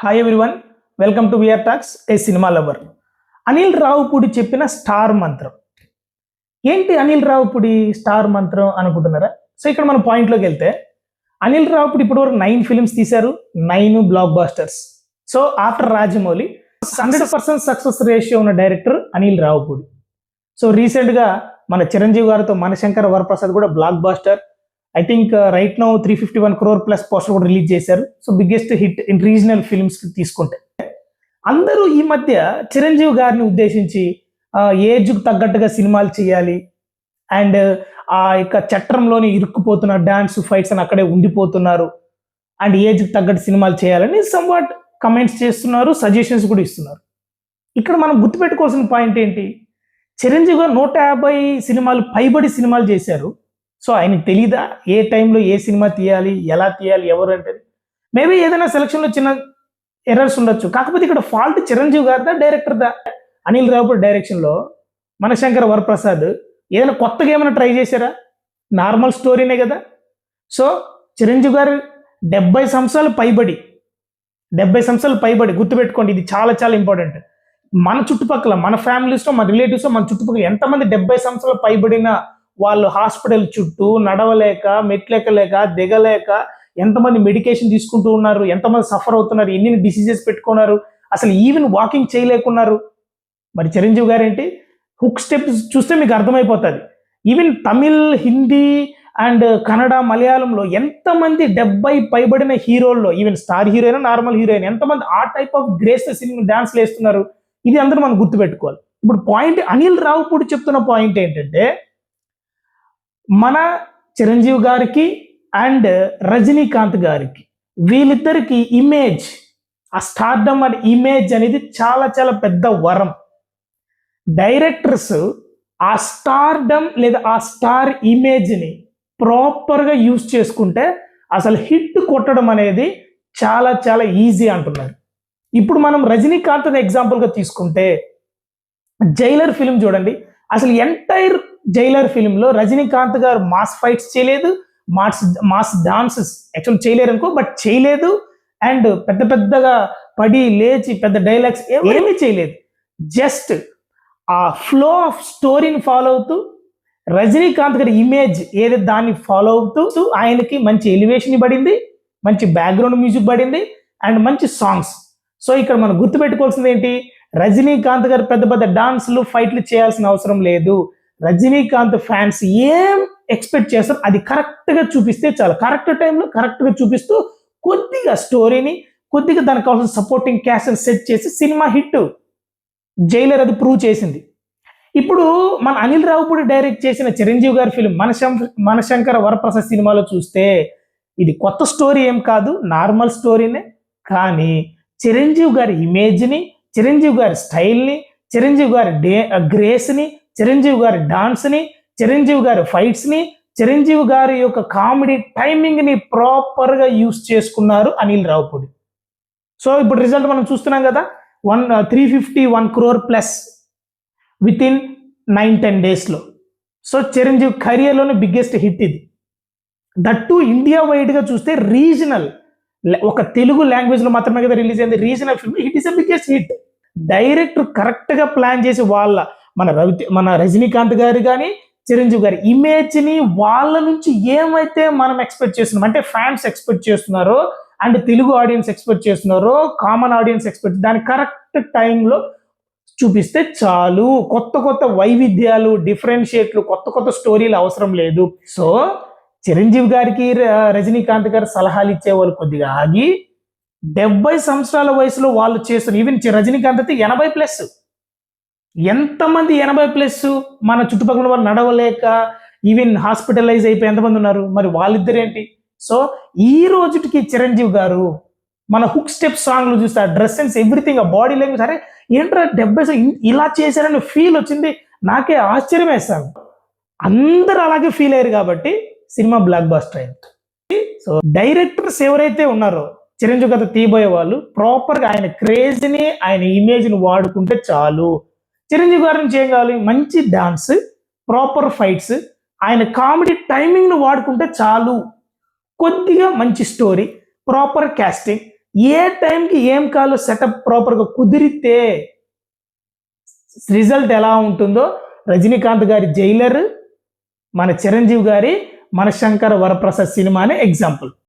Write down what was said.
Hi everyone, welcome to VR talks, a cinema lover. Anil Ravipudi చెప్పిన star మంత్రం ఏంటి? Anil Ravipudi star మంత్రం అనుకుంటున్నారా? సో ఇక్కడ మన పాయింట్లోకి వెళ్తే, అనిల్ రావుపూడి ఇప్పటివరకు 9 ఫిల్మ్స్ తీశారు, 9 blockbusters. So after Rajamouli 100% success ratio ఉన్న డైరెక్టర్ అనిల్ రావుపూడి. సో రీసెంట్గా మన చిరంజీవి గారితో మనశంకర వరప్రసాద్ కూడా blockbuster. I think right now 351 crore plus poster కూడా రిలీజ్ చేశారు. So biggest hit in regional films తీసుకుంటే అందరూ ఈ మధ్య చిరంజీవి గారిని ఉద్దేశించి ఏజ్కు తగ్గట్టుగా సినిమాలు చేయాలి అండ్ ఆ యొక్క చట్రంలోని ఇరుక్కుపోతున్న డాన్స్ ఫైట్స్ అని అక్కడే ఉండిపోతున్నారు అండ్ ఏజ్కి తగ్గట్టు సినిమాలు చేయాలని సమ్వాట్ కమెంట్స్ చేస్తున్నారు, సజెషన్స్ కూడా ఇస్తున్నారు. ఇక్కడ మనం గుర్తుపెట్టుకోవాల్సిన పాయింట్ ఏంటి? చిరంజీవి గారు 150 సినిమాలు పైబడి సినిమాలు చేశారు. సో ఆయనకు తెలీదా ఏ టైంలో ఏ సినిమా తీయాలి, ఎలా తీయాలి, ఎవరు అంటే? మేబీ ఏదైనా సెలక్షన్లో చిన్న ఎర్రర్స్ ఉండొచ్చు. కాకపోతే ఇక్కడ ఫాల్ట్ చిరంజీవి గారిదా, డైరెక్టర్దా? అనిల్ రావుపూడి డైరెక్షన్లో మనశంకర వరప్రసాద్ ఏదైనా కొత్తగా ఏమైనా ట్రై చేశారా? నార్మల్ స్టోరీనే కదా. సో చిరంజీవి గారు 70 సంవత్సరాలు పైబడి గుర్తుపెట్టుకోండి, ఇది చాలా చాలా ఇంపార్టెంట్. మన చుట్టుపక్కల, మన ఫ్యామిలీస్లో, మన రిలేటివ్స్లో, మన చుట్టుపక్కల ఎంతమంది 70 సంవత్సరాలు పైబడిన వాళ్ళు హాస్పిటల్ చుట్టూ నడవలేక, మెట్లెక్కలేక, దిగలేక ఎంతమంది మెడికేషన్ తీసుకుంటూ ఉన్నారు, ఎంతమంది సఫర్ అవుతున్నారు, ఎన్ని డిసీజెస్ పెట్టుకున్నారు, అసలు ఈవెన్ వాకింగ్ చేయలేకున్నారు. మరి చిరంజీవి గారు ఏంటి, హుక్ స్టెప్స్ చూస్తే మీకు అర్థమైపోతుంది. ఈవెన్ తమిళ్, హిందీ అండ్ కన్నడ, మలయాళంలో ఎంతమంది 70 పైబడిన హీరోల్లో, even star heroine, normal heroine, ఎంతమంది ఆ టైప్ ఆఫ్ గ్రేస్ సినిమా డాన్స్లు వేస్తున్నారు. ఇది అందరూ మనం గుర్తుపెట్టుకోవాలి. ఇప్పుడు పాయింట్, అనిల్ రావుపూడి చెప్తున్న పాయింట్ ఏంటంటే, మన చిరంజీవి గారికి అండ్ రజనీకాంత్ గారికి, వీళ్ళిద్దరికి ఇమేజ్, ఆ స్టార్డమ్ అండ్ ఇమేజ్ అనేది చాలా చాలా పెద్ద వరం. డైరెక్టర్స్ ఆ స్టార్డమ్ లేదా ఆ స్టార్ ఇమేజ్ని ప్రాపర్గా యూజ్ చేసుకుంటే అసలు హిట్ కొట్టడం అనేది చాలా చాలా ఈజీ అంటున్నారు. ఇప్పుడు మనం రజనీకాంత్ ఎగ్జాంపుల్గా తీసుకుంటే, జైలర్ ఫిలిం చూడండి. అసలు ఎంటైర్ జైలర్ ఫిలింలో రజనీకాంత్ గారు మాస్ ఫైట్స్ చేయలేదు, మాస్ డాన్సెస్ యాక్చువల్ చేయలేరు అనుకో, బట్ చేయలేదు. అండ్ పెద్ద పెద్దగా పడి లేచి పెద్ద డైలాగ్స్ ఏమీ చేయలేదు. జస్ట్ ఆ ఫ్లో ఆఫ్ స్టోరీని ఫాలో అవుతూ, రజనీకాంత్ గారి ఇమేజ్ ఏదైతే దాన్ని ఫాలో అవుతూ ఆయనకి మంచి ఎలివేషన్ పడింది, మంచి బ్యాక్గ్రౌండ్ మ్యూజిక్ పడింది అండ్ మంచి సాంగ్స్. సో ఇక్కడ మనం గుర్తుపెట్టుకోవాల్సింది ఏంటి, రజనీకాంత్ గారు పెద్ద పెద్ద డాన్స్లు, ఫైట్లు చేయాల్సిన అవసరం లేదు. రజనీకాంత్ ఫ్యాన్స్ ఏం ఎక్స్పెక్ట్ చేస్తారు అది కరెక్ట్గా చూపిస్తే చాలు. కరెక్ట్ టైంలో కరెక్ట్గా చూపిస్తూ కొద్దిగా స్టోరీని, కొద్దిగా దానికి కావాల్సిన సపోర్టింగ్ క్యాస్ట్ సెట్ చేసి సినిమా హిట్. జైలర్ అది ప్రూవ్ చేసింది. ఇప్పుడు మన అనిల్ రావుపూడి డైరెక్ట్ చేసిన చిరంజీవి గారి ఫిలిం మనశంకర వరప్రసాద్ సినిమాలో చూస్తే ఇది కొత్త స్టోరీ ఏం కాదు, నార్మల్ స్టోరీనే. కానీ చిరంజీవి గారి ఇమేజ్ని, చిరంజీవి గారి స్టైల్ని, చిరంజీవి గారి గ్రేస్ని, చిరంజీవి గారి డాన్స్ని, చిరంజీవి గారి ఫైట్స్ని, చిరంజీవి గారి యొక్క కామెడీ టైమింగ్ని ప్రాపర్గా యూస్ చేసుకున్నారు అనిల్ రావుపూడి. సో ఇప్పుడు రిజల్ట్ మనం చూస్తున్నాం కదా, 351 crore ప్లస్ విత్ ఇన్ 9-10 డేస్లో. సో చిరంజీవి కెరియర్లోనే బిగ్గెస్ట్ హిట్ ఇది. దట్టు ఇండియా వైడ్గా చూస్తే రీజనల్, ఒక తెలుగు లాంగ్వేజ్లో మాత్రమే కదా రిలీజ్ అయింది regional film, it is a biggest hit. Director కరెక్ట్గా ప్లాన్ చేసి మన రజనీకాంత్ గారు కానీ చిరంజీవి గారి ఇమేజ్ని వాళ్ళ నుంచి ఏమైతే మనం ఎక్స్పెక్ట్ చేస్తున్నాం, అంటే ఫ్యాన్స్ ఎక్స్పెక్ట్ చేస్తున్నారో అండ్ తెలుగు ఆడియన్స్ ఎక్స్పెక్ట్ చేస్తున్నారో, కామన్ ఆడియన్స్ ఎక్స్పెక్ట్, దాని కరెక్ట్ టైంలో చూపిస్తే చాలు. కొత్త కొత్త వైవిధ్యాలు, డిఫరెన్షియేట్లు, కొత్త కొత్త స్టోరీలు అవసరం లేదు. సో చిరంజీవి గారికి రజనీకాంత్ గారు సలహాలు ఇచ్చేవాళ్ళు కొద్దిగా ఆగి, 70 సంవత్సరాల వయసులో వాళ్ళు చేస్తున్నారు. ఈవెన్ రజనీకాంత్ అయితే 80+. ఎంతమంది 80+? మన చుట్టుపక్కల వాళ్ళు నడవలేక ఈవెన్ హాస్పిటలైజ్ అయిపోయి ఎంతమంది ఉన్నారు? మరి వాళ్ళిద్దరేంటి? సో ఈ రోజుకి చిరంజీవి గారు మన హుక్ స్టెప్ సాంగ్లు చూస్తే, ఆ డ్రెస్ సెన్స్, ఎవ్రీథింగ్, ఆ బాడీ లాంగ్వేజ్, అరే ఏంట్రా 70 ఇలా చేశారని ఫీల్ వచ్చింది. నాకే ఆశ్చర్యం వేస్తాను. అందరూ అలాగే ఫీల్ అయ్యారు కాబట్టి సినిమా బ్లాక్ బాస్టర్ అయింది. సో డైరెక్టర్స్ ఎవరైతే ఉన్నారో చిరంజీవి గారు తీయబోయే వాళ్ళు ప్రాపర్గా ఆయన క్రేజ్ని, ఆయన ఇమేజ్ని వాడుకుంటే చాలు. చిరంజీవి గారి నుంచి ఏం కావాలి? మంచి డాన్స్, ప్రాపర్ ఫైట్స్, ఆయన కామెడీ టైమింగ్ను వాడుకుంటే చాలు. కొద్దిగా మంచి స్టోరీ, ప్రాపర్ క్యాస్టింగ్, ఏ టైంకి ఏం కాలో సెటప్ ప్రాపర్గా కుదిరితే రిజల్ట్ ఎలా ఉంటుందో రజనీకాంత్ గారి జైలర్, మన చిరంజీవి గారి మనశంకర వరప్రసాద్ సినిమానే ఎగ్జాంపుల్.